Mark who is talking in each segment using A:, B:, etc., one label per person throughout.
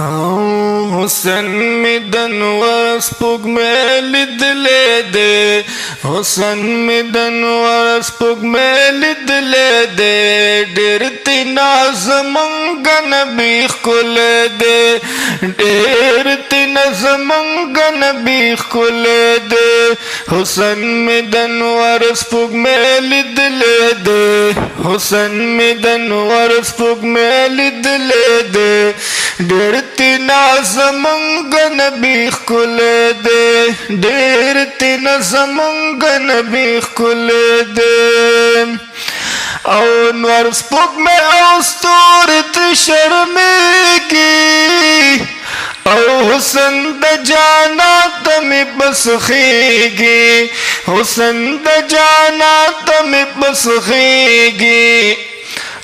A: हुसन मिदन वस्पुग में लिदले दे, हुसन मिदन वस्पुग में लिदले दे, डेरती नाज मंगन बीख कुल दे, डेरती नज मंगन बीख कुल दे, हुसन मिदन वस्पुग में लिदले दे, हुसन मिदन वस्पुग में लिदले दे, डेरती नाज मंगन बीख कुल दे, डेरती नज मंगन बीख कुल दे। और स्पुग में औस्तूरत शर्मेगी, औ हुसन द जाना तमी बस खीगी, हुसन द जाना तमी बस खीगी,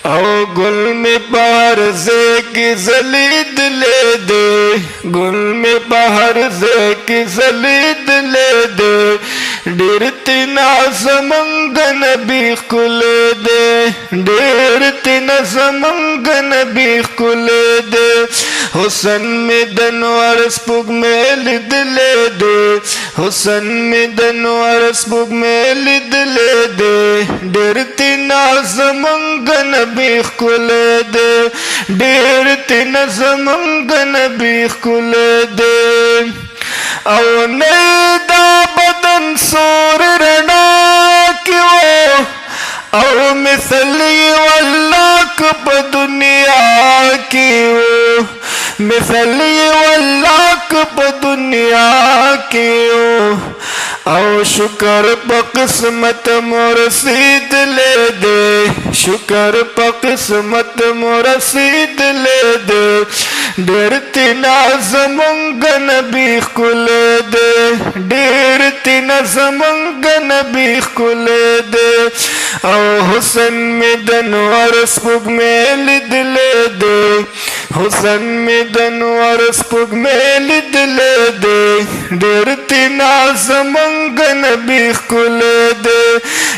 A: औ गुल में बाहर से की जलीद ले दे, गुल में बाहर से की जलीद ले दे, डेरती नाज मंगन बीख कुल दे, डेरती नज मंगन बीख कुल दे, हुसन मिदन वस्पुग में लिदले दे, हुसन मिदन वस्पुग में लिदले दे, डेरती नाज मंगन बीख कुल दे, डेरती नज मंगन बीख कुल दे। औ नैदा बदन सूर रणा क्यों, औ मिसली वल्लाक दुनिया की वो, मिसली वल्लाक दुनिया की वो, औ शुक्र बकिस्मत मुरसीद ले दे, शुक्र बकिस्मत मुरसीद ले दे, डेरती नाज मंगन बीख कुल दे, डेरती नज मंगन बीख कुल दे, औ हुसन मिदन वस्पुग में लिदले दे, हुसन मिदन वस्पुग में लिदले दे, डेरती नाज मंगन बीख कुल दे,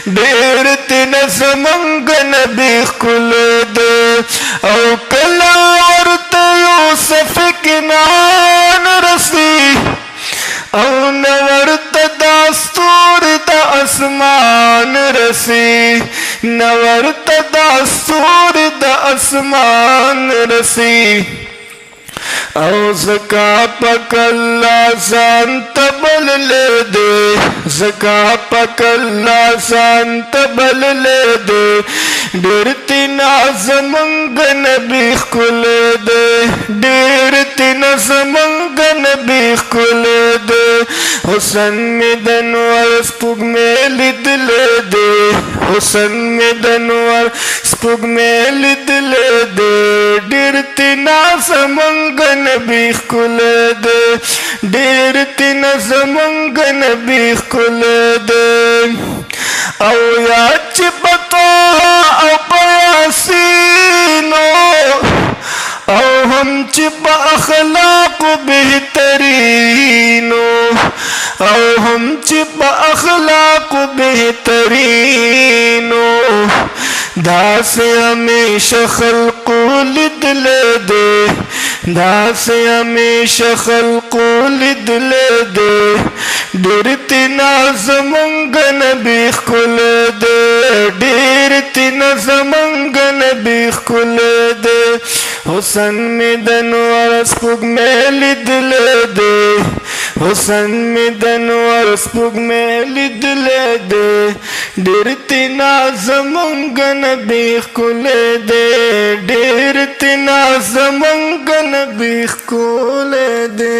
A: डेरती नज मंगन बीख कुल दे, औ कलावर यूसुफ किनान रसी, औ नवरत दास्तूर द आसमान रसी, नवरत दास्तूर द आसमान रसी, औ ज़का पकल्ला शांत बल ले दे, ज़का पकल्ला शांत बल ले दे, डेरती नाज मंगन बीख कुल दे, डेरती नज मंगन बीख कुल दे, हुसन मिदन वस्पुग में लिदले दे, हुसन मिदन वस्पुग में लिदले दे, डेरती नाज मंगन बीख कुल दे, डेरती नज मंगन बीख कुल दे। औ याच बता औ बयासीनो, औ हम चिप अखलाक बेहतरीनो, औ हम चिप अखलाक बेहतरीनो, दास हमेशा खल्क़ो लिदले दे, दास हमेशा खल्क़ो लिदले दे, डेरती नाज मंगन बीख कुल दे, डेरती नज मंगन बीख कुल दे, हुसन मिदन वस्पुग में लिदले दे, हुसन मिदन वस्पुग में लिदले दे, डेरती नाज मंगन बीख कुल दे, डेरती नाज मंगन बीख कुल दे।